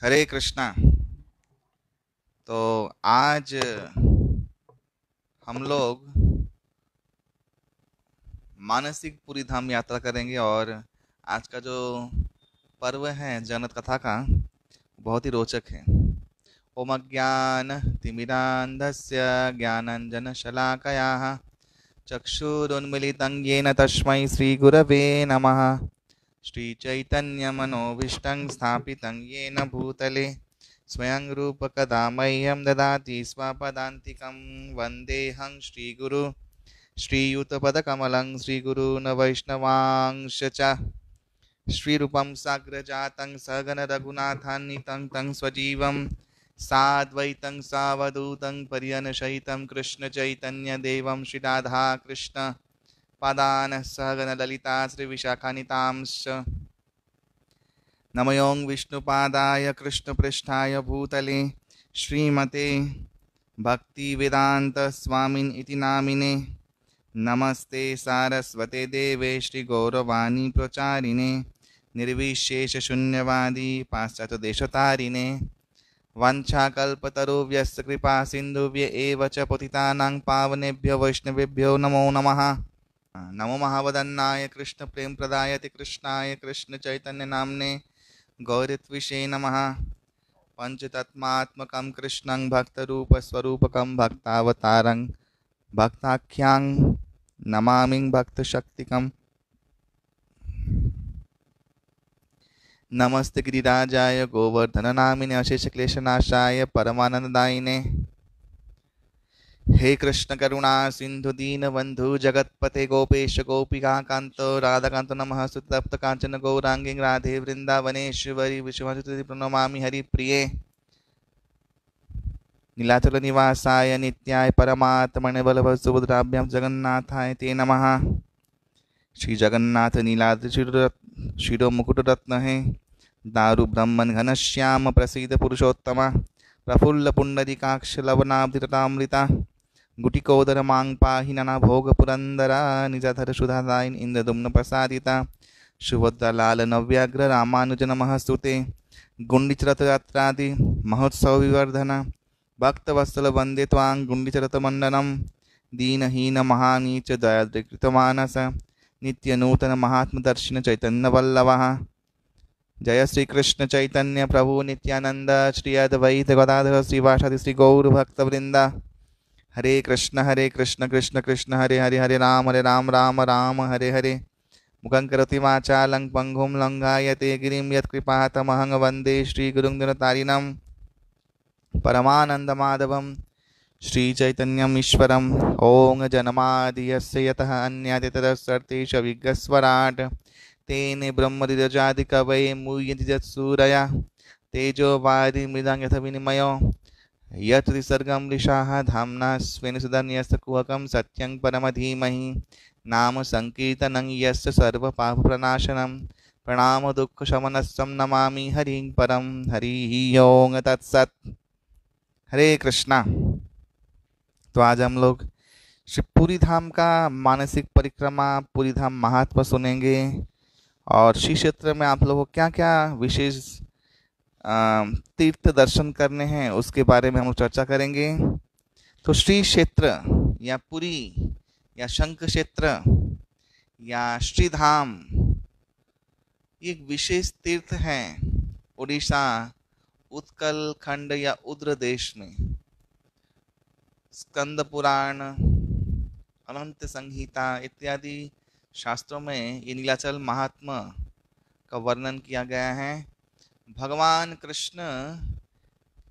हरे कृष्णा। तो आज हम लोग मानसिक पुरी धाम यात्रा करेंगे और आज का जो पर्व है जगन्नाथ कथा का बहुत ही रोचक है। ओम अज्ञान तिमिरान्धस्य ज्ञानाञ्जनशलाकयाः चक्षुरुन्मिलितं येन तस्मै श्रीगुरवे नमः। श्रीचैतन्यमनोभीष्टं स्थापितं येन भूतले स्वयं रूपकदा मह्यं ददाति स्वपदान्तिकं वन्देऽहं श्रीगुरु श्रीयुतपदकमलं श्रीगुरून् वैष्णवांश्च च श्रीरूपं साग्रजातं सगण रघुनाथान्वितं तं स्वजीवं साद्वैतं सावधूतं पर्यनशयितं कृष्णचैतन्यदेवं श्रीराधा कृष्ण पादान् सहगण ललिता श्रीविशाखानितांश्च नमयों विष्णुपादाय कृष्णपृष्ठाय भूतले श्रीमते भक्तिवेदांत स्वामिन् इति नामिने नमस्ते सारस्वते देवे श्रीगौरवाणी प्रचारिणे निर्विशेषशून्यवादी पाश्चात्यदेशतारिणे वंशाकल्पतरुभ्यश्च कृपा सिन्धुभ्य एव च पतितानां पावनेभ्यो वैष्णवेभ्यो नमो नमः। नमो महावदन्नाय कृष्ण प्रेम प्रदायते कृष्णाय कृष्ण चैतन्य नामने गौरत्विषे नमः। पंचतत्मात्मकं कृष्णं भक्तरूपस्वरूपकं भक्तावतारं भक्ताख्यां नमामि भक्तशक्तिकम्। नमस्ते गिरिराजाय गोवर्धननामिने अशेषक्लेशनाशाय परमानंददायिने हे कृष्ण करुणा सिंधु दीनबंधु जगतपते गोपेश गोपिका कांतो राधाकांतो नमः स्तुतप्त कांचन गौरांगी राधे वृंदावनेश्वरी विश्वसुति प्रणमामि हरिप्रिये नीलाचल निवासाय नित्याय परमात्मने बलभ सुभद्राभ्यां जगन्नाथाय ते नमः। श्री जगन्नाथ नीलाद्रि शिरो मुकुट रत्न है दारु ब्रह्मन घनश्याम प्रसीद पुरुषोत्तम प्रफुल्ल पुंडरीकाक्ष लवनाब्धिरतामृता गुटिकोदर मांग पाहि नना भोग पुरंदरा निजाधर सुधादायिन इंद्रदुम्न प्रसादिता सुभद्रा लाल नव्याग्र रामानुज नमः स्तुते गुंडीचरथ यात्रादि महोत्सव विवर्धन भक्तवत्सल वंदे त्वां गुंडीचरथ मंडनम दीनहीन महानीच दयाद्रिकृतमानस नित्य नूतन महात्म दर्शन चैतन्य वल्लभः। जय श्री कृष्ण चैतन्य प्रभु नित्यानंद श्री अद्वैत गदाधर श्रीवासादि श्री गौर भक्त वृंदा। हरे कृष्ण कृष्ण कृष्ण हरे हरे हरे राम राम राम हरे हरे मुखं करोति वाचालं पंगुं लंघायते गिरिं यत्कृपातमहं वन्दे श्रीगुरुं दिनतारिणं परमानन्दमाधवं श्रीचैतन्यम् ईश्वरम्। ॐ जन्माद्यस्य यतः अन्यादितरस्सर्तेष विघ्नस्वराट् तेने ब्रह्मदिदजादिकवये मुह्यन्ति यत्सूरयः तेजो वारि मृदां यथा विनिमयो यत् त्रिसर्गं मृषाः धाम्ना स्वेन सदा न्यस्तकुहकं सत्यं परमधीमहि नाम संकीर्तनं यस्य सर्वपापप्रणाशनं प्रणाम दुःखशमनस्सं नमामि हरिं परं। हरिः ओम तत्सत्। हरे कृष्णा। तो आज हम लोग शिवपुरी धाम का मानसिक परिक्रमा पूरी धाम महात्मा सुनेंगे और श्री क्षेत्र में आप लोगों को क्या क्या विशेष तीर्थ दर्शन करने हैं उसके बारे में हम चर्चा करेंगे। तो श्री क्षेत्र या पुरी या शंख क्षेत्र या श्री धाम एक विशेष तीर्थ है उड़ीसा उत्कल खंड या उद्र देश में। स्कंद पुराण अनंत संहिता इत्यादि शास्त्रों में ये नीलाचल महात्मा का वर्णन किया गया है। भगवान कृष्ण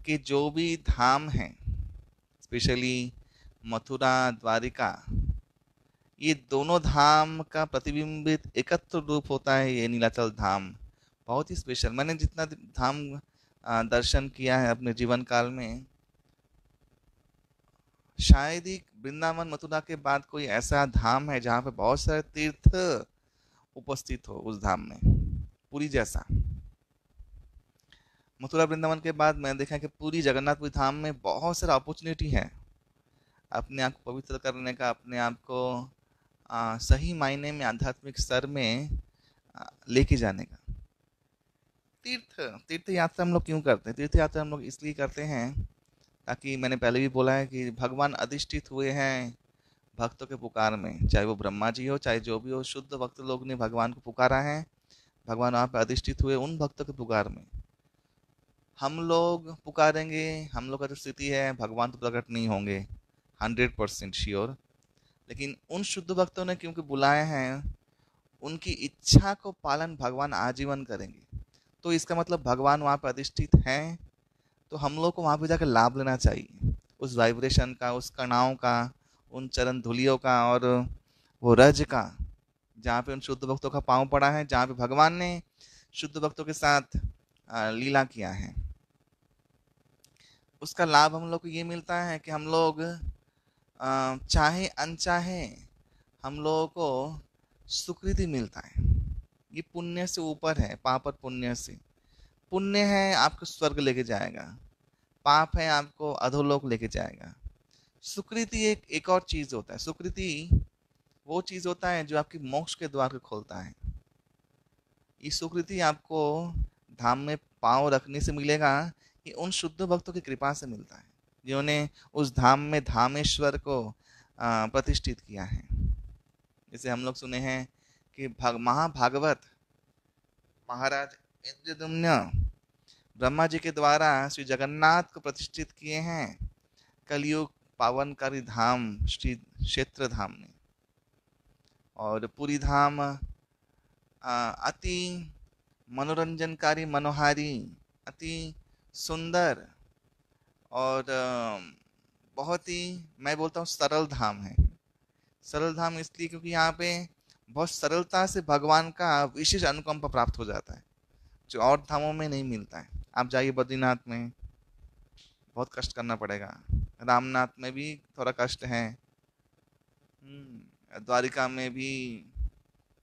के जो भी धाम हैं स्पेशली मथुरा द्वारिका ये दोनों धाम का प्रतिबिंबित एकत्र रूप होता है ये नीलाचल धाम। बहुत ही स्पेशल। मैंने जितना धाम दर्शन किया है अपने जीवन काल में शायद ही वृंदावन मथुरा के बाद कोई ऐसा धाम है जहाँ पे बहुत सारे तीर्थ उपस्थित हो उस धाम में पुरी जैसा। मथुरा वृंदावन के बाद मैंने देखा कि पूरी जगन्नाथपुरी धाम में बहुत सारा अपॉर्चुनिटी है अपने आप को पवित्र करने का, अपने आप को सही मायने में आध्यात्मिक स्तर में लेके जाने का। तीर्थ तीर्थ यात्रा हम लोग क्यों करते हैं? तीर्थ यात्रा हम लोग इसलिए करते हैं ताकि, मैंने पहले भी बोला है कि भगवान अधिष्ठित हुए हैं भक्तों के पुकार में, चाहे वो ब्रह्मा जी हो चाहे जो भी हो, शुद्ध भक्त लोग ने भगवान को पुकारा है, भगवान वहाँ पे अधिष्ठित हुए उन भक्तों के पुकार में। हम लोग पुकारेंगे, हम लोग का जो स्थिति है, भगवान तो प्रकट नहीं होंगे 100% श्योर, लेकिन उन शुद्ध भक्तों ने क्योंकि बुलाए हैं, उनकी इच्छा को पालन भगवान आजीवन करेंगे। तो इसका मतलब भगवान वहाँ पर अधिष्ठित हैं, तो हम लोग को वहाँ पे जाकर लाभ लेना चाहिए उस वाइब्रेशन का, उस कणाओं का, उन चरण धुलियों का और वो रज का, जहाँ पे उन शुद्ध भक्तों का पाँव पड़ा है, जहाँ पे भगवान ने शुद्ध भक्तों के साथ लीला किया है। उसका लाभ हम लोग को ये मिलता है कि हम लोग चाहे अनचाहे हम लोगों को सुकृति मिलता है। ये पुण्य से ऊपर है, पाप और पुण्य से। पुण्य है आपको स्वर्ग लेके जाएगा, पाप है आपको अधोलोक लेके जाएगा। सुकृति एक और चीज होता है। सुकृति वो चीज होता है जो आपकी मोक्ष के द्वार को खोलता है। ये सुकृति आपको धाम में पांव रखने से मिलेगा, ये उन शुद्ध भक्तों की कृपा से मिलता है जिन्होंने उस धाम में धामेश्वर को प्रतिष्ठित किया है। जैसे हम लोग सुने हैं कि महाभागवत महाराज इंद्रद्युम्न ब्रह्मा जी के द्वारा श्री जगन्नाथ को प्रतिष्ठित किए हैं कलयुग पावनकारी धाम श्री क्षेत्र धाम में। और पूरी धाम अति मनोरंजनकारी, मनोहारी, अति सुंदर और बहुत ही, मैं बोलता हूँ, सरल धाम है। सरल धाम इसलिए क्योंकि यहाँ पे बहुत सरलता से भगवान का विशेष अनुकंपा प्राप्त हो जाता है, जो और धामों में नहीं मिलता है। आप जाइए बद्रीनाथ में, बहुत कष्ट करना पड़ेगा। रामनाथ में भी थोड़ा कष्ट है, द्वारिका में भी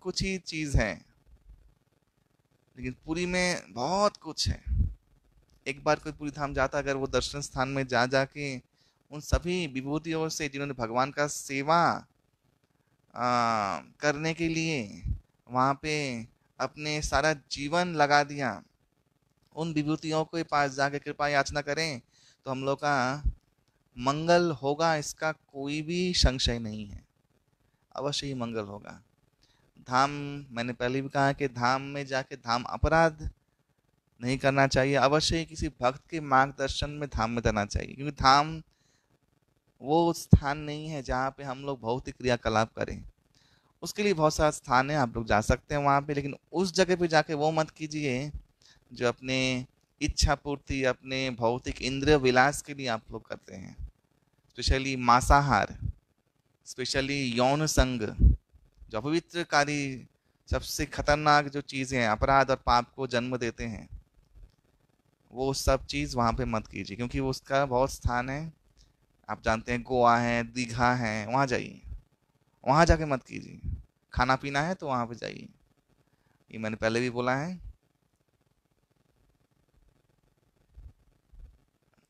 कुछ ही चीज है, लेकिन पुरी में बहुत कुछ है। एक बार कोई पुरी धाम जाता, अगर वो दर्शन स्थान में जा जाके उन सभी विभूतियों से जिन्होंने भगवान का सेवा करने के लिए वहाँ पे अपने सारा जीवन लगा दिया, उन विभूतियों के पास जाके कृपा याचना करें तो हम लोग का मंगल होगा, इसका कोई भी संशय नहीं है। अवश्य ही मंगल होगा। धाम, मैंने पहले भी कहा कि धाम में जाके धाम अपराध नहीं करना चाहिए। अवश्य ही किसी भक्त के मार्गदर्शन में धाम में जाना चाहिए, क्योंकि धाम वो स्थान नहीं है जहाँ पे हम लोग भौतिक क्रियाकलाप करें। उसके लिए बहुत सारा स्थान है, आप लोग जा सकते हैं वहाँ पे, लेकिन उस जगह पे जाके वो मत कीजिए जो अपने इच्छा पूर्ति, अपने भौतिक इंद्रिय विलास के लिए आप लोग करते हैं। स्पेशली मांसाहार, स्पेशली यौन संग, जो अपवित्रकारी, सबसे खतरनाक जो चीज़ें हैं, अपराध और पाप को जन्म देते हैं, वो सब चीज़ वहाँ पे मत कीजिए, क्योंकि वो उसका बहुत स्थान है। आप जानते हैं गोवा है, दीघा है, वहाँ जाइए, वहाँ जाके मत कीजिए। खाना पीना है तो वहाँ पे जाइए, ये मैंने पहले भी बोला है।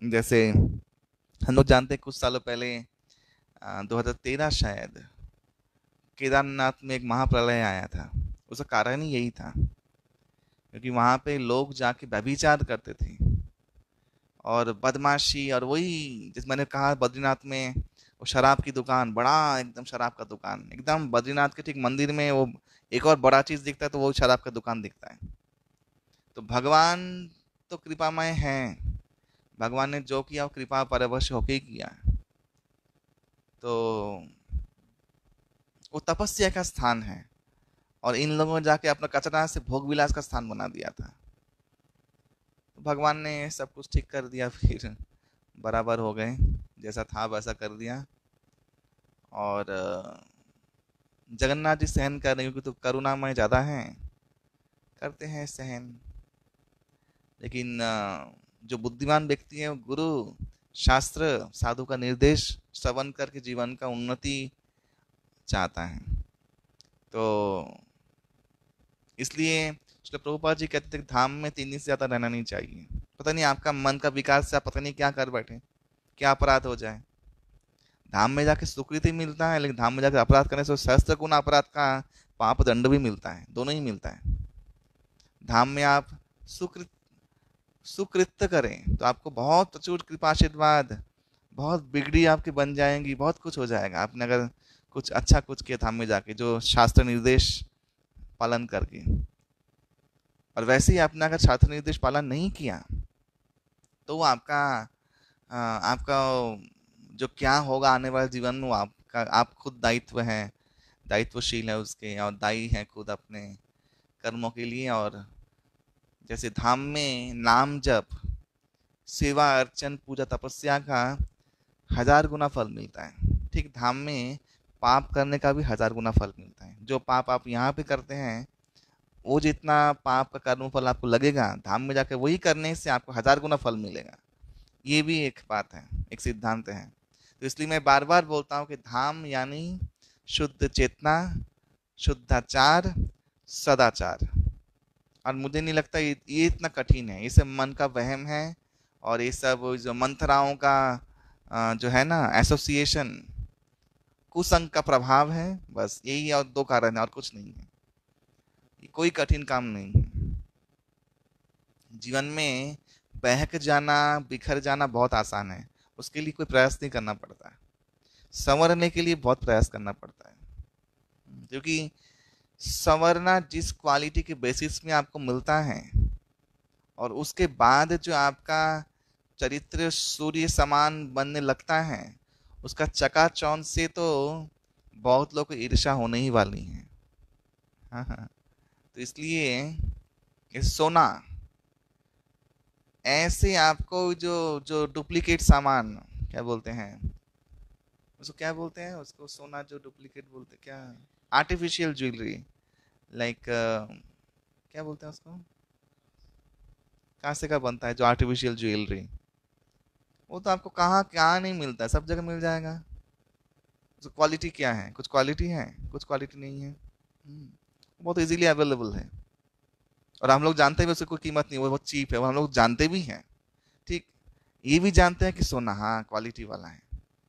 जैसे हम लोग जानते हैं कुछ सालों पहले 2013 शायद केदारनाथ में एक महाप्रलय आया था। उसका कारण ही यही था, क्योंकि वहाँ पे लोग जाके व्यभिचार करते थे और बदमाशी, और वही जिस मैंने कहा बद्रीनाथ में वो शराब की दुकान, बड़ा एकदम शराब का दुकान, एकदम बद्रीनाथ के ठीक मंदिर में वो एक और बड़ा चीज दिखता है तो वो शराब का दुकान दिखता है। तो भगवान तो कृपामय है, भगवान ने जो किया वो कृपा परवश होके ही किया। तो वो तपस्या का स्थान है, और इन लोगों ने जाके अपना कचरा से भोग विलास का स्थान बना दिया था। तो भगवान ने सब कुछ ठीक कर दिया, फिर बराबर हो गए, जैसा था वैसा कर दिया। और जगन्नाथ जी सहन कर रहे हैं, क्योंकि तो करुणामय ज़्यादा हैं, करते हैं सहन। लेकिन जो बुद्धिमान व्यक्ति है, वो गुरु शास्त्र साधु का निर्देश श्रवण करके जीवन का उन्नति चाहता है। तो इसलिए श्री प्रभुपाद जी कहते थे धाम में 3 दिन से ज़्यादा रहना नहीं चाहिए। पता नहीं आपका मन का विकास से आप पता नहीं क्या कर बैठे, क्या अपराध हो जाए। धाम में जाके सुकृति मिलता है, लेकिन धाम में जाकर अपराध करने से सहस्त्र गुना अपराध का पाप दंड भी मिलता है, दोनों ही मिलता है। धाम में आप सुकृत सुकृत्य करें तो आपको बहुत प्रचुर कृपा आशीर्वाद, बहुत बिगड़ी आपकी बन जाएंगी, बहुत कुछ हो जाएगा आपने अगर कुछ अच्छा कुछ किया धाम में जाके जो शास्त्र निर्देश पालन करके। और वैसे ही आपने अगर शास्त्र निर्देश पालन नहीं किया तो वो आपका जो क्या होगा आने वाले जीवन में, वो आपका, आप खुद दायित्व है, दायित्वशील है उसके, और दायी है खुद अपने कर्मों के लिए। और जैसे धाम में नाम जप, सेवा अर्चन पूजा तपस्या का 1000 गुना फल मिलता है, ठीक धाम में पाप करने का भी 1000 गुना फल मिलता है। जो पाप आप यहाँ पे करते हैं, वो जितना पाप का कर्म फल आपको लगेगा, धाम में जाकर वही करने से आपको 1000 गुना फल मिलेगा। ये भी एक बात है, एक सिद्धांत है। तो इसलिए मैं बार बार बोलता हूँ कि धाम यानी शुद्ध चेतना, शुद्धाचार, सदाचार। और मुझे नहीं लगता ये इतना कठिन है, ये सब मन का वहम है। और ये सब जो मंत्राओं का जो है ना एसोसिएशन, कुसंग का प्रभाव है, बस यही और दो कारण है और कुछ नहीं है। ये कोई कठिन काम नहीं है। जीवन में बहक जाना, बिखर जाना बहुत आसान है, उसके लिए कोई प्रयास नहीं करना पड़ता है। संवरने के लिए बहुत प्रयास करना पड़ता है, क्योंकि संवरना जिस क्वालिटी के बेसिस में आपको मिलता है, और उसके बाद जो आपका चरित्र सूर्य समान बनने लगता है, उसका चकाचौंध से तो बहुत लोग को ईर्ष्या होने ही वाली है। हाँ हाँ, तो इसलिए ये सोना ऐसे आपको जो जो डुप्लीकेट सामान, क्या बोलते हैं उसको, क्या बोलते हैं उसको, सोना जो डुप्लीकेट बोलते क्या, आर्टिफिशियल ज्वेलरी, लाइक क्या बोलते हैं उसको, कहाँ से का बनता है जो आर्टिफिशियल ज्वेलरी, वो तो आपको कहाँ कहाँ नहीं मिलता, सब जगह मिल जाएगा। तो क्वालिटी क्या है, कुछ क्वालिटी है, कुछ क्वालिटी नहीं है। बहुत इजीली अवेलेबल है, और हम लोग जानते भी उसकी कोई कीमत नहीं, वो बहुत चीप है, वो हम लोग जानते भी हैं। ठीक, ये भी जानते हैं कि सोना हाँ क्वालिटी वाला है।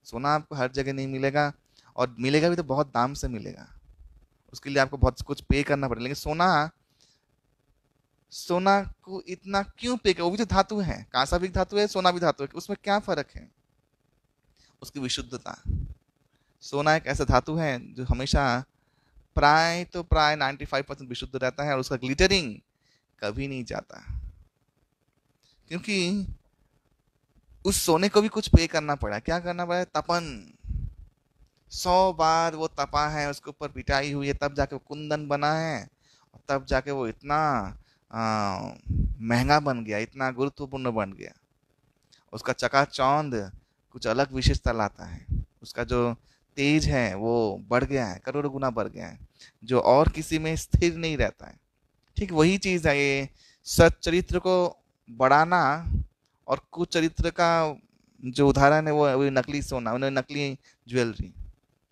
सोना आपको हर जगह नहीं मिलेगा, और मिलेगा भी तो बहुत दाम से मिलेगा, उसके लिए आपको बहुत कुछ पे करना पड़ेगा। लेकिन सोना, सोना को इतना क्यों पे कर, वो भी तो धातु है, कांसा भी धातु है, सोना भी धातु है, उसमें क्या फर्क है, उसकी विशुद्धता। सोना एक ऐसा धातु है जो हमेशा प्राय 95% विशुद्ध रहता है, और उसका ग्लिटरिंग कभी नहीं जाता, क्योंकि उस सोने को भी कुछ पे करना पड़ा। क्या करना पड़ा, तपन, 100 बार वो तपा है, उसके ऊपर पिटाई हुई है, तब जाके वो कुंदन बना है, और तब जाके वो इतना महंगा बन गया, इतना गुरुत्वपूर्ण बन गया। उसका चकाचौंध कुछ अलग विशेषता लाता है, उसका जो तेज है वो बढ़ गया है, करोड़ों गुना बढ़ गया है, जो और किसी में स्थिर नहीं रहता है। ठीक वही चीज है ये सच्चरित्र को बढ़ाना, और कुचरित्र का जो उदाहरण है वो नकली सोना, उन्हें नकली ज्वेलरी,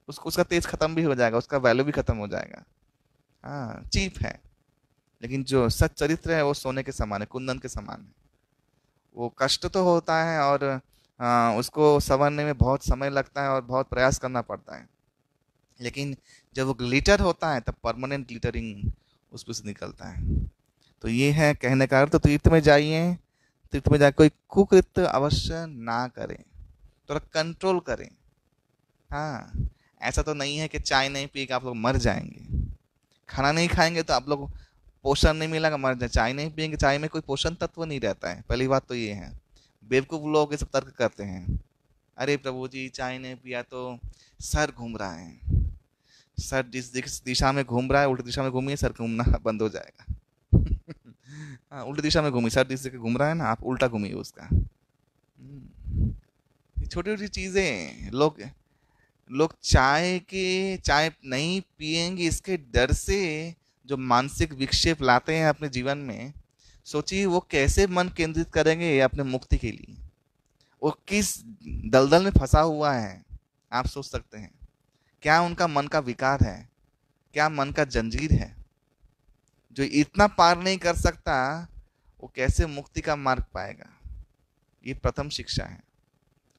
उसको उसका तेज खत्म भी हो जाएगा, उसका वैल्यू भी खत्म हो जाएगा। हाँ चीप है, लेकिन जो सच चरित्र है वो सोने के समान है, कुंदन के समान है। वो कष्ट तो होता है, और उसको संवरने में बहुत समय लगता है और बहुत प्रयास करना पड़ता है, लेकिन जब वो ग्लिटर होता है तब परमानेंट ग्लिटरिंग उस पर से निकलता है। तो ये है कहने का अर्थ। तो तीर्थ में जाइए, तीर्थ में जाकर कोई कुकृत्य अवश्य ना करें, थोड़ा कंट्रोल करें। हाँ, ऐसा तो नहीं है कि चाय नहीं पी के आप लोग मर जाएंगे, खाना नहीं खाएंगे तो आप लोग पोषण नहीं मिलेगा, मर जाए। चाय नहीं पियेंगे, चाय में कोई पोषण तत्व नहीं रहता है, पहली बात तो ये है। बेवकूफ लोग ये सब तर्क करते हैं, अरे प्रभु जी चाय नहीं पिया तो सर घूम रहा है, सर जिस दिशा में घूम रहा है उल्टी दिशा में घूमिए, सर घूमना बंद हो जाएगा। हाँ, उल्टी दिशा में घूमिए, सर जिस दिशा घूम रहा है ना, आप उल्टा घूमिए उसका। छोटी छोटी चीजें, लोग लोग चाय नहीं पिएंगे इसके डर से जो मानसिक विक्षेप लाते हैं अपने जीवन में, सोचिए वो कैसे मन केंद्रित करेंगे अपने मुक्ति के लिए, वो किस दलदल में फंसा हुआ है आप सोच सकते हैं। क्या उनका मन का विकार है, क्या मन का जंजीर है, जो इतना पार नहीं कर सकता वो कैसे मुक्ति का मार्ग पाएगा। ये प्रथम शिक्षा है,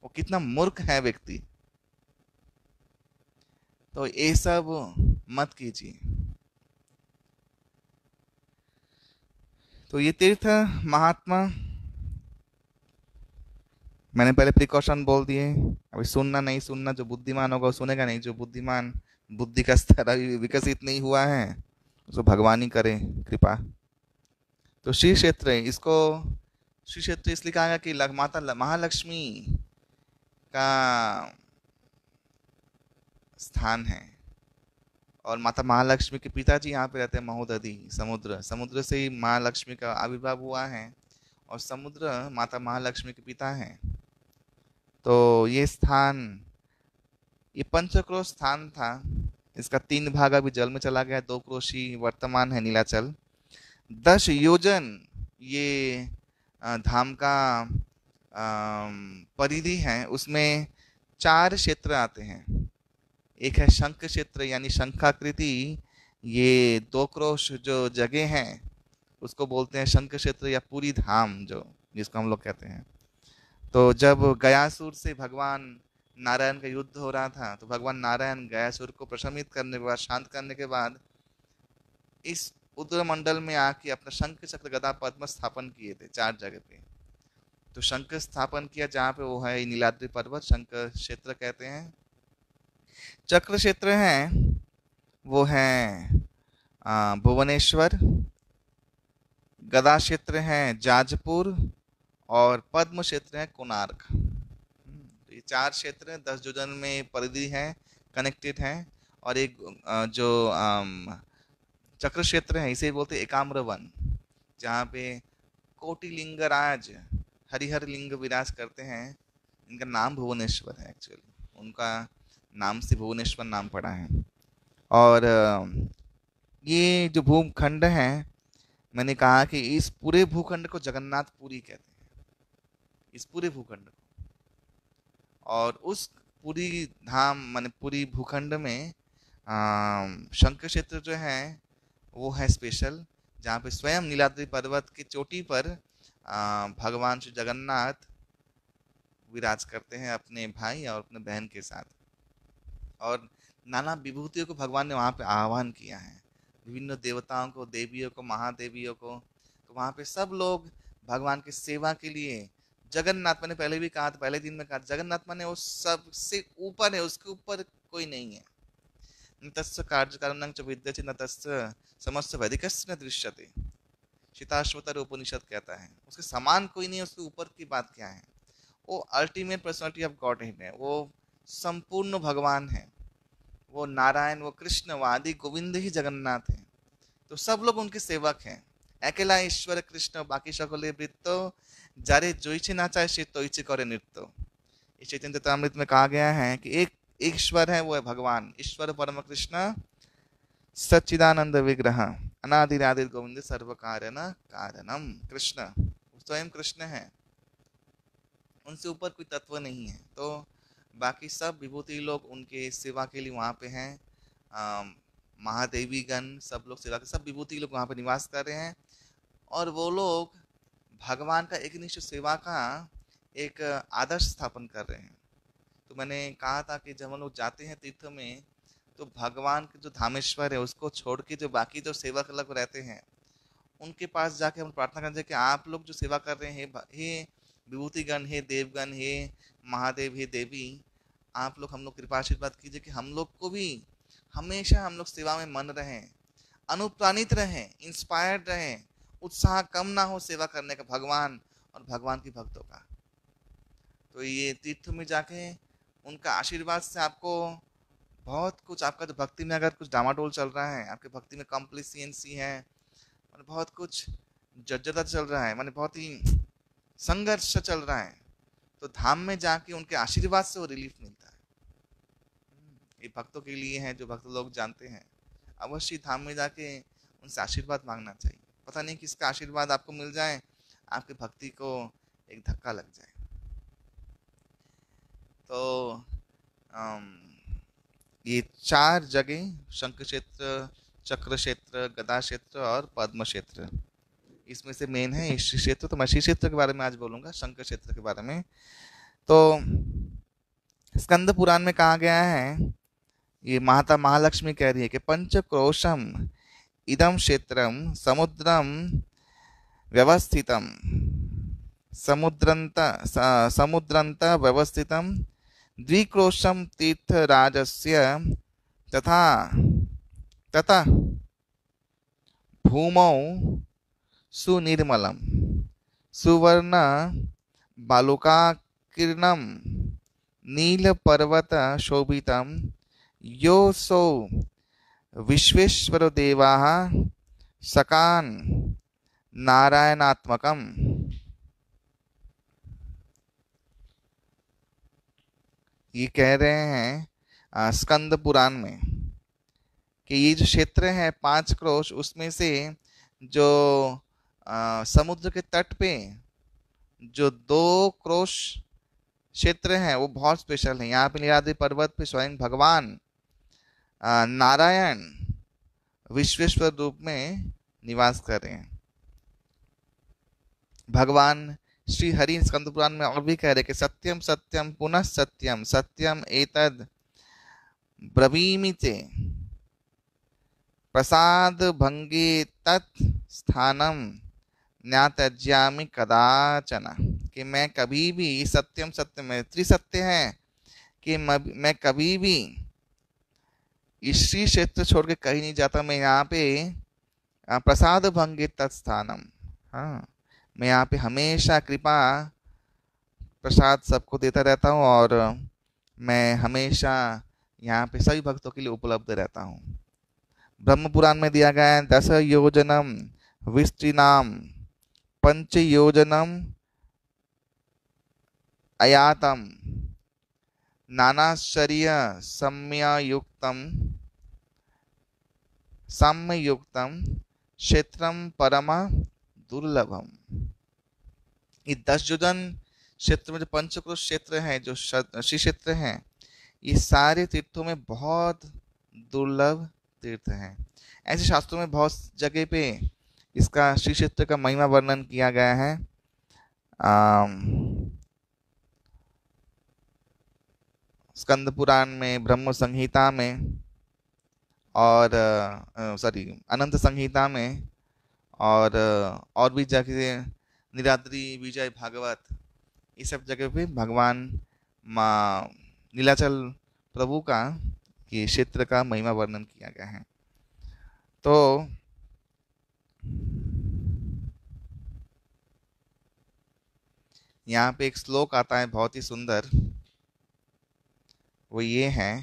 वो कितना मूर्ख है व्यक्ति। तो ये सब मत कीजिए। तो ये तीर्थ महात्मा, मैंने पहले प्रिकॉशन बोल दिए। अभी सुनना नहीं सुनना, जो बुद्धिमान होगा वो सुनेगा, नहीं जो बुद्धिमान बुद्धि का स्तर अभी विकसित नहीं हुआ है उसको भगवान ही करे कृपा। तो श्री क्षेत्र, इसको श्री क्षेत्र इसलिए कहा गया कि माता महालक्ष्मी का स्थान है। और माता महालक्ष्मी के पिताजी यहाँ पे रहते हैं महोदधि, समुद्र, समुद्र से ही महालक्ष्मी का आविर्भाव हुआ है और समुद्र माता महालक्ष्मी के पिता हैं। तो ये स्थान, ये पंचक्रोश स्थान था। इसका 3 भाग अभी जल में चला गया, 2 क्रोशी वर्तमान है नीलाचल। 10 योजन ये धाम का परिधि है, उसमें 4 क्षेत्र आते हैं। एक है शंख क्षेत्र यानी शंखाकृति, ये 2 क्रोश जो जगह हैं उसको बोलते हैं शंख क्षेत्र या पूरी धाम, जो जिसको हम लोग कहते हैं। तो जब गयासुर से भगवान नारायण का युद्ध हो रहा था तो भगवान नारायण गयासुर को प्रशमित करने के बाद, शांत करने के बाद, इस उद्र मंडल में आके अपना शंख चक्र गदा पद्म स्थापन किए थे 4 जगह पे। तो शंख स्थापन किया जहाँ पे, वो है नीलाद्रि पर्वत, शंख क्षेत्र कहते हैं। चक्र क्षेत्र है वो है भुवनेश्वर, गदा क्षेत्र है जाजपुर और पद्म क्षेत्र है कोणार्क। ये 4 क्षेत्र 10 योजन में परिधि है, कनेक्टेड है। और एक जो चक्र क्षेत्र है इसे बोलते एकाम्र वन, जहाँ पे कोटि लिंगराज हरिहर लिंग विराज करते हैं। इनका नाम भुवनेश्वर है, एक्चुअली उनका नाम से भुवनेश्वर नाम पड़ा है। और ये जो भूखंड है, मैंने कहा कि इस पूरे भूखंड को जगन्नाथपुरी कहते हैं, इस पूरे भूखंड को। और उस पूरी धाम माने पूरी भूखंड में शंख क्षेत्र जो है वो है स्पेशल, जहाँ पे स्वयं नीलाद्रि पर्वत की चोटी पर भगवान श्री जगन्नाथ विराज करते हैं अपने भाई और अपने बहन के साथ। और नाना विभूतियों को भगवान ने वहाँ पे आह्वान किया है, विभिन्न देवताओं को, देवियों को, महादेवियों को। तो वहाँ पे सब लोग भगवान की सेवा के लिए, जगन्नाथ, मैंने पहले भी कहा था, पहले दिन में कहा, जगन्नाथ माने वो सबसे ऊपर है, उसके ऊपर कोई नहीं है। न तस्य कार्यकारणं च विद्यते न तस्य समस्त वैदिकस्य न दृश्यते, शीताश्वतर उपनिषद कहता है। उसके समान कोई नहीं है, उसके ऊपर की बात क्या है। वो अल्टीमेट पर्सनालिटी ऑफ गॉड है, वो संपूर्ण भगवान है, वो नारायण, वो कृष्ण, वो आदि गोविंद ही जगन्नाथ है। तो सब लोग उनके सेवक हैं। अकेला ईश्वर कृष्ण, बाकी सकले वृत्तो, जारे जोइचे ना चाहे से तोइचे करे नृत्य। इस चैतन्य चरितामृत में कहा गया है कि एक ईश्वर है, वो है भगवान, ईश्वर परम कृष्ण सच्चिदानंद विग्रह अनादिरादिर गोविंद सर्व कारण कारणम। कृष्ण स्वयं कृष्ण है, उनसे ऊपर कोई तत्व नहीं है। तो बाकी सब विभूति लोग उनके सेवा के लिए वहाँ पे हैं। महादेवी गण सब लोग सेवा के, सब विभूति लोग वहाँ पे निवास कर रहे हैं। और वो लोग भगवान का एक निष्ठ सेवा का एक आदर्श स्थापन कर रहे हैं। तो मैंने कहा था कि जब हम लोग जाते हैं तीर्थ में तो भगवान के जो धामेश्वर है उसको छोड़ के जो बाकी जो सेवक लोग रहते हैं उनके पास जाके हम प्रार्थना करते हैं कि आप लोग जो सेवा कर रहे हैं, हे विभूतिगण, हे देवगण, हे महादेव, हे देवी, आप लोग हम लोग कृपा आशीर्वाद कीजिए कि हम लोग को भी हमेशा हम लोग सेवा में मन रहें, अनुप्राणित रहें, इंस्पायर्ड रहें, उत्साह कम ना हो सेवा करने का भगवान और भगवान की भक्तों का। तो ये तीर्थ में जाके उनका आशीर्वाद से आपको बहुत कुछ, आपका जो भक्ति में अगर कुछ डामाडोल चल रहा है, आपके भक्ति में कॉम्प्लिसियंसी है, माने बहुत कुछ जज्जता चल रहा है, माने बहुत ही संघर्ष चल रहा है, तो धाम में जाके उनके आशीर्वाद से वो रिलीफ मिलता है। ये भक्तों के लिए है, जो भक्त लोग जानते हैं, अवश्य धाम में जाके उनसे आशीर्वाद मांगना चाहिए। पता नहीं किसका आशीर्वाद आपको मिल जाए, आपकी भक्ति को एक धक्का लग जाए। तो ये 4 जगह, शंख क्षेत्र, चक्र क्षेत्र, गदा क्षेत्र और पद्म क्षेत्र, इसमें से मेन है श्री क्षेत्र। तो मैं श्री क्षेत्र के बारे में आज बोलूंगा, शंख क्षेत्र के बारे में। तो स्कंद पुराण में कहा गया है, ये माता महालक्ष्मी कह रही है कि पंचक्रोशम इदम क्षेत्रम समुद्रम व्यवस्थितम समुद्रंत व्यवस्थितम द्विक्रोशम तीर्थराजस्य तथा तथा भूमौ सुनिर्मलम सुवर्ण बालुकाकीर्णम नीलपर्वत शोभितम योऽसौ विश्वेश्वरो देवाः सकान् नारायणात्मकम। ये कह रहे हैं स्कंद पुराण में कि ये जो क्षेत्र है 5 क्रोश, उसमें से जो समुद्र के तट पे जो 2 क्रोश क्षेत्र है वो बहुत स्पेशल है। यहाँ पे नीलाद्रि पर्वत पे स्वयं भगवान नारायण विश्वेश्वर रूप में निवास कर रहे हैं। भगवान श्री हरि स्कंद पुराण में और भी कह रहे कि सत्यम सत्यम पुनः सत्यम सत्यम एतद ब्रवीमि ते प्रसाद भंगे तत् स्थानम न्यात्यज्यामि कदाचन। कि मैं कभी भी, सत्यम सत्यम में त्रिसत्य है कि मैं कभी भी इस श्री क्षेत्र छोड़ के कहीं नहीं जाता। मैं यहाँ पे प्रसाद भंगे तत्स्थानम, हाँ, मैं यहाँ पे हमेशा कृपा प्रसाद सबको देता रहता हूँ और मैं हमेशा यहाँ पे सभी भक्तों के लिए उपलब्ध रहता हूँ। ब्रह्म पुराण में दिया गया है 10 योजनम विस्तीर्णाम 5 योजनम अयातम नानाश्चर्य सम्ययुक्तम क्षेत्रम परम दुर्लभम। ये 10 योजन क्षेत्र में जो 5 क्रोश क्षेत्र है, जो श्री क्षेत्र है, ये सारे तीर्थों में बहुत दुर्लभ तीर्थ हैं। ऐसे शास्त्रों में बहुत जगह पे इसका श्री क्षेत्र का महिमा वर्णन किया गया है। स्कंद पुराण में, ब्रह्म संहिता में और अनंत संहिता में और भी जगह नीलाद्रि विजय भागवत, इस सब जगह पे भगवान माँ नीलाचल प्रभु का ये क्षेत्र का महिमा वर्णन किया गया है। तो यहाँ पे एक श्लोक आता है बहुत ही सुंदर, वो ये है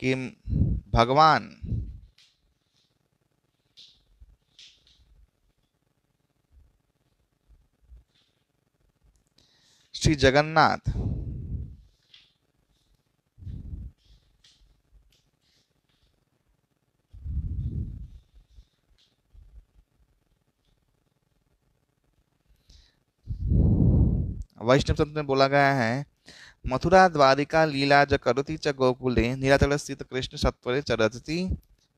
कि भगवान श्री जगन्नाथ वैष्णव संत में बोला गया है, मथुरा द्वारिका लीला ज करोति च गोकुले नीलाचल स्थित कृष्ण सत्वरे चरति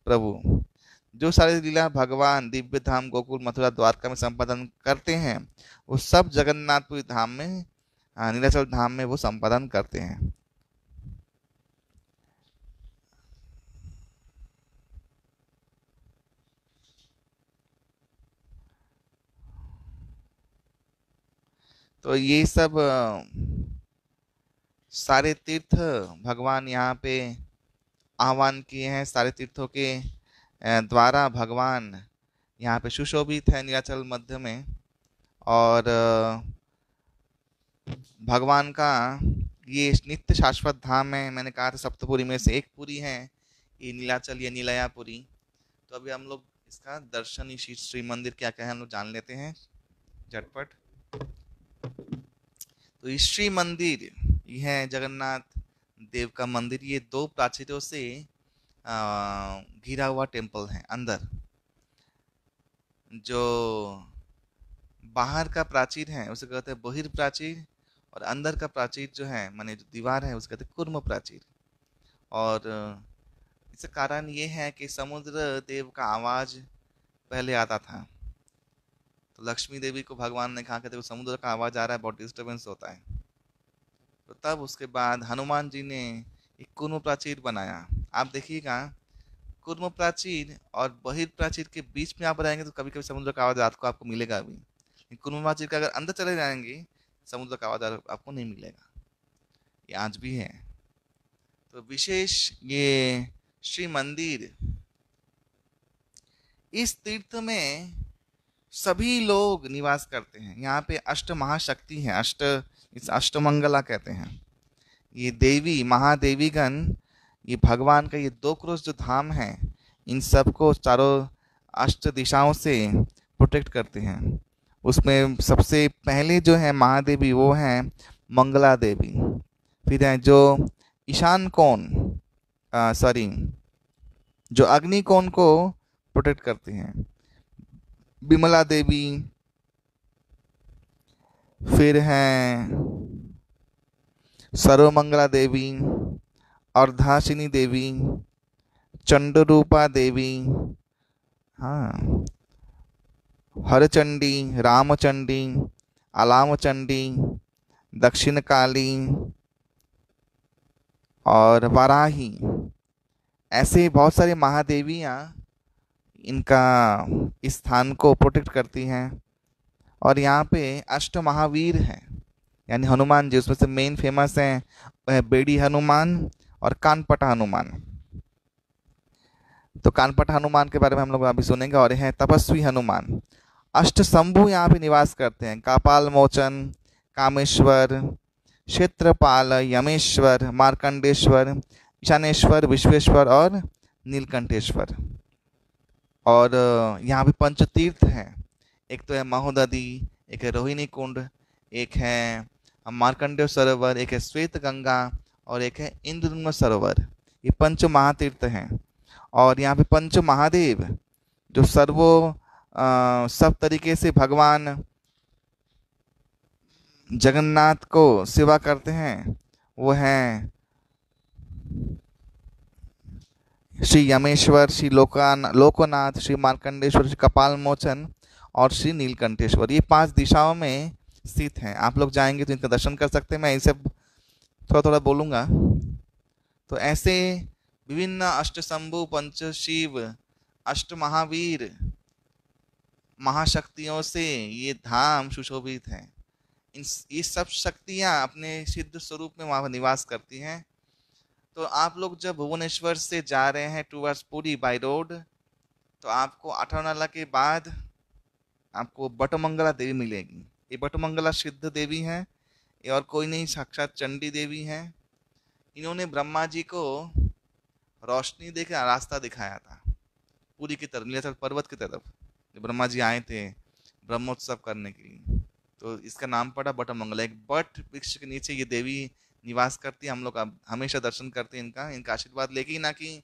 प्रभु। जो सारे लीला भगवान दिव्य धाम गोकुल मथुरा द्वारका में संपादन करते हैं, वो सब जगन्नाथपुरी धाम में, नीलाचल धाम में वो संपादन करते हैं। तो ये सब सारे तीर्थ भगवान यहाँ पे आह्वान किए हैं। सारे तीर्थों के द्वारा भगवान यहाँ पे सुशोभित है नीलाचल मध्य में। और भगवान का ये नित्य शाश्वत धाम है। मैंने कहा था सप्तपुरी में से एक पुरी है ये नीलाचल या नीलयापुरी। तो अभी हम लोग इसका दर्शन, श्री मंदिर क्या क्या है हम लोग जान लेते हैं झटपट। तो ये श्री मंदिर यह है जगन्नाथ देव का मंदिर। ये 2 प्राचीरों से घिरा हुआ टेम्पल है। अंदर जो बाहर का प्राचीर है उसे कहते हैं बहिर प्राचीर, और अंदर का प्राचीर जो है माने जो दीवार है उसे कहते हैं कुर्म प्राचीर। और इसका कारण ये है कि समुद्र देव का आवाज पहले आता था, तो लक्ष्मी देवी को भगवान ने कहा कि देखो समुद्र का आवाज आ रहा है, बहुत डिस्टर्बेंस होता है। तो तब उसके बाद हनुमान जी ने एक कुर्म प्राचीर बनाया। आप देखिएगा कुर्म प्राचीर और बहिर प्राचीर के बीच में आप रहेंगे तो कभी कभी समुद्र का आवाज रात को आपको मिलेगा भी। कुर्म प्राचीर का अगर अंदर चले जाएंगे समुद्र का आवाज आपको नहीं मिलेगा। ये आज भी है। तो विशेष ये श्री मंदिर, इस तीर्थ में सभी लोग निवास करते हैं। यहाँ पे अष्ट महाशक्ति हैं, इस अष्टमंगला कहते हैं। ये देवी महादेवी गण, ये भगवान का ये 2 क्रोश जो धाम है, इन सबको चारों अष्ट दिशाओं से प्रोटेक्ट करते हैं। उसमें सबसे पहले जो है महादेवी वो है मंगला देवी। फिर है जो ईशान कोण, सॉरी, जो अग्नि कोण को प्रोटेक्ट करते हैं, विमला देवी। फिर है सर्वमंगला देवी, अर्धाशिनी देवी, चंडरूपा देवी, हाँ, हरचंडी, रामचंडी, अलामचंडी, दक्षिण काली और वाराही। ऐसे बहुत सारे महादेवियाँ इनका इस स्थान को प्रोटेक्ट करती हैं। और यहाँ पे अष्ट महावीर हैं, यानी हनुमान जी, उसमें से मेन फेमस हैं वह बेड़ी हनुमान और कानपटा हनुमान। तो कानपटा हनुमान के बारे में हम लोग अभी सुनेंगे। और हैं तपस्वी हनुमान। अष्ट शंभु यहाँ पे निवास करते हैं, कापाल मोचन, कामेश्वर, क्षेत्रपाल, यमेश्वर, मार्कंडेश्वर, ईशानेश्वर, विश्वेश्वर और नीलकंठेश्वर। और यहाँ पे पंचतीर्थ हैं। एक तो है महोदधि, एक है रोहिणी कुंड, एक है मार्कंडेय सरोवर, एक है श्वेत गंगा और एक है इंद्रधनुष सरोवर। ये पंच महातीर्थ हैं। और यहाँ पे पंच महादेव जो सब तरीके से भगवान जगन्नाथ को सेवा करते हैं वो हैं श्री यमेश्वर, श्री लोकनाथ, श्री मार्कंडेश्वर, श्री कपाल मोचन और श्री नीलकंठेश्वर। ये 5 दिशाओं में स्थित हैं। आप लोग जाएंगे तो इनका दर्शन कर सकते हैं। मैं इसे थोड़ा थोड़ा बोलूँगा। तो ऐसे विभिन्न अष्टशंभु, पंच शिव, अष्ट महावीर, महाशक्तियों से ये धाम सुशोभित है। ये सब शक्तियाँ अपने सिद्ध स्वरूप में वहाँ निवास करती हैं। तो आप लोग जब भुवनेश्वर से जा रहे हैं टूवर्ड्स पुरी बाय रोड, तो आपको आठवनाला के बाद आपको बटमंगला देवी मिलेगी। ये बटमंगला सिद्ध देवी है, ये और कोई नहीं, साक्षात चंडी देवी है। इन्होंने ब्रह्मा जी को रोशनी देकर रास्ता दिखाया था पुरी की तरफ, नीलाचल पर्वत की तरफ, जब ब्रह्मा जी आए थे ब्रह्मोत्सव करने के लिए। तो इसका नाम पड़ा बटमंगला। एक बट वृक्ष के नीचे ये देवी निवास करती है। हम लोग हमेशा दर्शन करते हैं इनका आशीर्वाद लेके ही, ना कि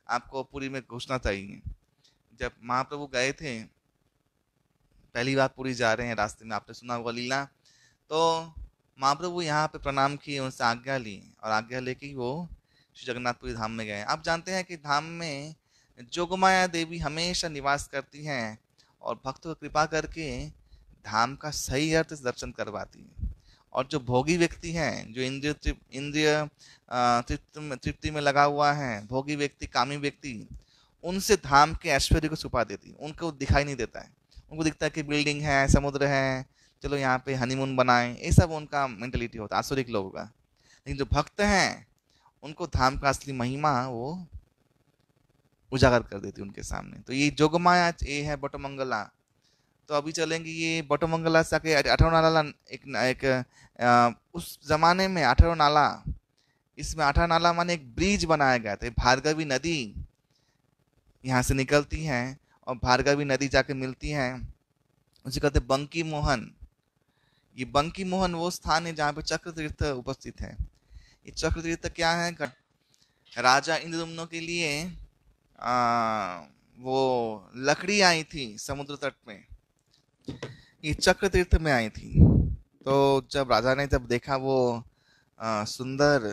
आपको पुरी में घुसना चाहिए। जब महाप्रभु गए थे, पहली बार पुरी जा रहे हैं, रास्ते में आपने सुना होगा लीला, तो महाप्रभु यहाँ पे प्रणाम किए, उनसे आज्ञा ली और आज्ञा लेके ही वो श्री जगन्नाथपुरी धाम में गए। आप जानते हैं कि धाम में जोगमाया देवी हमेशा निवास करती हैं और भक्तों को कृपा करके धाम का सही अर्थ से दर्शन करवाती है। और जो भोगी व्यक्ति हैं, जो इंद्रिय तृप्ति में लगा हुआ है, भोगी व्यक्ति, कामी व्यक्ति, उनसे धाम के ऐश्वर्य को छुपा देती है। उनको दिखाई नहीं देता है। उनको दिखता है कि बिल्डिंग है, समुद्र है, चलो यहाँ पे हनीमून बनाएं, ये सब उनका मेंटलिटी होता है आसुरिक लोगों का। लेकिन जो भक्त हैं उनको धाम का असली महिमा वो उजागर कर देती है उनके सामने। तो ये जोगमाया ये है बटमंगला। तो अभी चलेंगे ये बटमंगला से आके 18 नाला, उस जमाने में 18 नाला, इसमें 18 नाला माने एक ब्रिज बनाया गया था। भार्गवी नदी यहाँ से निकलती है और भार्गवी नदी जाके मिलती है, उसे कहते बंकी मोहन। ये बंकी मोहन वो स्थान है जहाँ पे चक्र तीर्थ उपस्थित है। ये चक्र तीर्थ क्या है? राजा इंद्रदुम्न के लिए वो लकड़ी आई थी समुद्र तट में, ये चक्र तीर्थ में आई थी। तो जब राजा ने जब देखा वो सुंदर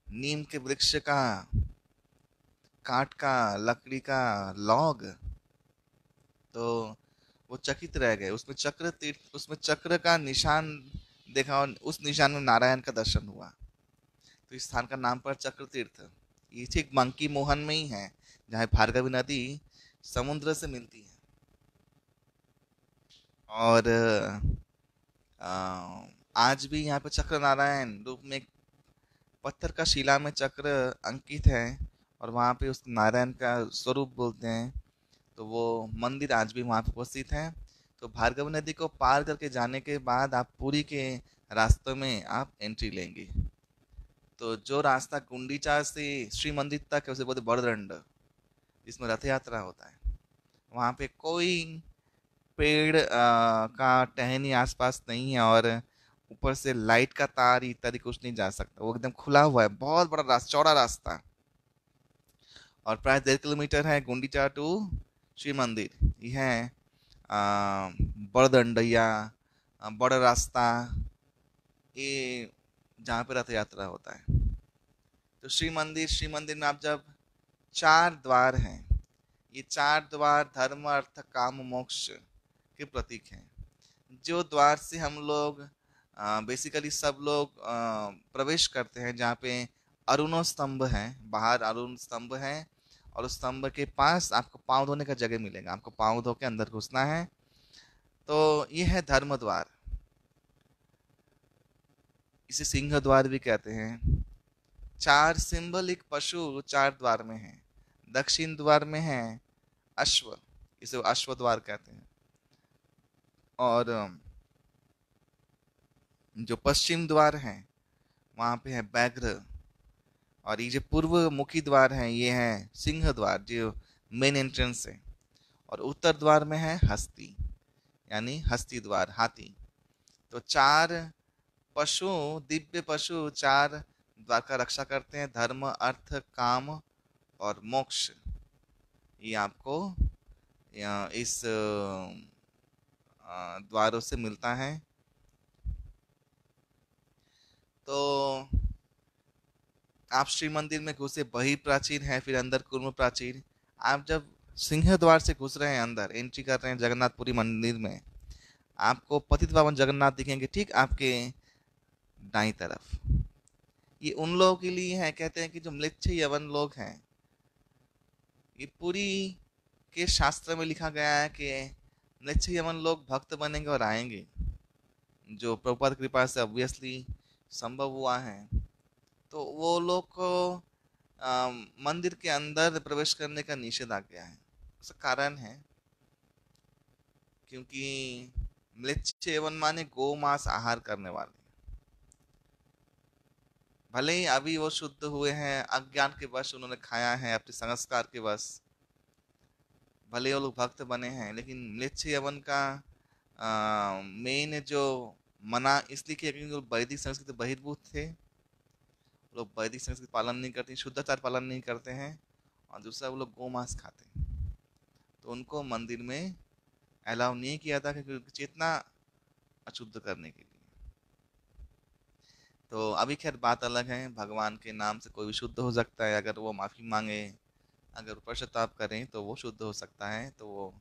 नीम के वृक्ष का काठ का लकड़ी का लॉग, तो वो चकित रह गए। उसमें चक्र तीर्थ, उसमें चक्र का निशान देखा और उस निशान में नारायण का दर्शन हुआ। तो इस स्थान का नाम पर चक्र तीर्थ। ये ठीक बंकी मोहन में ही है, जहाँ भार्गवी नदी समुद्र से मिलती है। और आज भी यहाँ पे चक्र नारायण रूप में एक पत्थर का शिला में चक्र अंकित है, और वहाँ पे उस नारायण का स्वरूप बोलते हैं। तो वो मंदिर आज भी वहाँ पे उपस्थित है। तो भार्गव नदी को पार करके जाने के बाद आप पुरी के रास्तों में आप एंट्री लेंगे। तो जो रास्ता गुंडीचा से श्री मंदिर तक है उसे बोलते बड़दंड, जिसमें रथ यात्रा होता है। वहाँ पे कोई पेड़ का टहनी आसपास नहीं है, और ऊपर से लाइट का तार इत्यादि कुछ नहीं जा सकता। वो एकदम खुला हुआ है, बहुत बड़ा रास्ता, चौड़ा रास्ता, और प्राय 1.5 किलोमीटर है गुंडीचा टू शिव मंदिर। यह है बड़दंड या बड़ा रास्ता, ये जहाँ पे रथ यात्रा होता है। तो श्री मंदिर में आप जब 4 द्वार हैं, ये 4 द्वार धर्म अर्थ काम मोक्ष के प्रतीक हैं। जो द्वार से हम लोग बेसिकली सब लोग प्रवेश करते हैं, जहाँ पे अरुणो स्तंभ है, बाहर अरुण स्तंभ है, और उस स्तंभ के पास आपको पाँव धोने का जगह मिलेगा। आपको पाँव धो के अंदर घुसना है। तो ये है धर्म द्वार, इसे सिंह द्वार भी कहते हैं। 4 सिंबलिक पशु 4 द्वार में है। दक्षिण द्वार में है अश्व, इसे अश्व द्वार कहते हैं। और जो पश्चिम द्वार है वहाँ पे है व्याघ्र, और ये जो पूर्व मुखी द्वार है ये है सिंह द्वार, जो मेन एंट्रेंस है। और उत्तर द्वार में है हस्ती, यानी हस्ती द्वार, हाथी। तो 4 पशु, दिव्य पशु 4 द्वार का रक्षा करते हैं। धर्म अर्थ काम और मोक्ष, ये आपको इस द्वारों से मिलता है। तो आप श्री मंदिर में घुसे, बही प्राचीर है, फिर अंदर कुर्म प्राचीर। आप जब सिंह द्वार से घुस रहे हैं, अंदर एंट्री कर रहे हैं जगन्नाथपुरी मंदिर में, आपको पतित पावन जगन्नाथ दिखेंगे ठीक आपके दाईं तरफ। ये उन लोगों के लिए है, कहते हैं कि जो म्लेच्छ यवन लोग हैं, ये पूरी के शास्त्र में लिखा गया है कि म्लेच्छ यवन लोग भक्त बनेंगे और आएंगे, जो प्रभुपाद कृपा से ऑब्वियसली संभव हुआ है। तो वो लोग को मंदिर के अंदर प्रवेश करने का निषेध आ गया है। उसका कारण है क्योंकि म्लेच्छ एवं माने गो मांस आहार करने वाले, भले ही अभी वो शुद्ध हुए हैं, अज्ञान के वश उन्होंने खाया है अपने संस्कार के वश, भले वो लोग भक्त बने हैं, लेकिन म्लेच्छ यवन का मेन जो मना इसलिए किया क्योंकि वो वैदिक संस्कृति बहिर्भूत थे। लोग वैदिक संस्कृति पालन नहीं करते, शुद्धाचार पालन नहीं करते हैं, और दूसरा वो लोग गोमांस खाते हैं। तो उनको मंदिर में अलाउ नहीं किया था क्योंकि चेतना अशुद्ध करने के लिए। तो अभी खैर बात अलग है, भगवान के नाम से कोई भी शुद्ध हो सकता है, अगर वो माफ़ी मांगे, अगर पश्चाताप करें तो वो शुद्ध हो सकता है। तो वो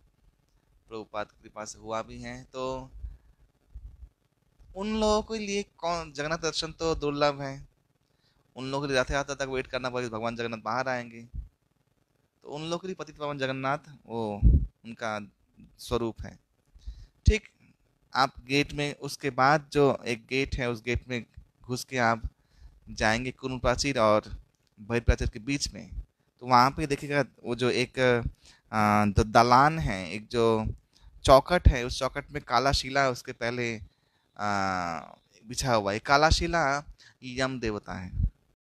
प्रभुपाद की कृपा से हुआ भी है। तो उन लोगों के लिए कौन, जगन्नाथ दर्शन तो दुर्लभ है, उन लोगों के लिए रथ यात्रा तक वेट करना पड़ेगा, भगवान जगन्नाथ बाहर आएंगे। तो उन लोगों के लिए पतित पावन जगन्नाथ वो उनका स्वरूप है। ठीक, आप गेट में, उसके बाद जो एक गेट है उस गेट में घुस के आप जाएंगे कुर्म प्राचीर और बहिर प्राचीर के बीच में। तो वहाँ पे देखिएगा वो जो एक दालान है, एक जो चौखट है, उस चौखट में काला शिला उसके पहले बिछा हुआ है। काला शिला यम देवता है,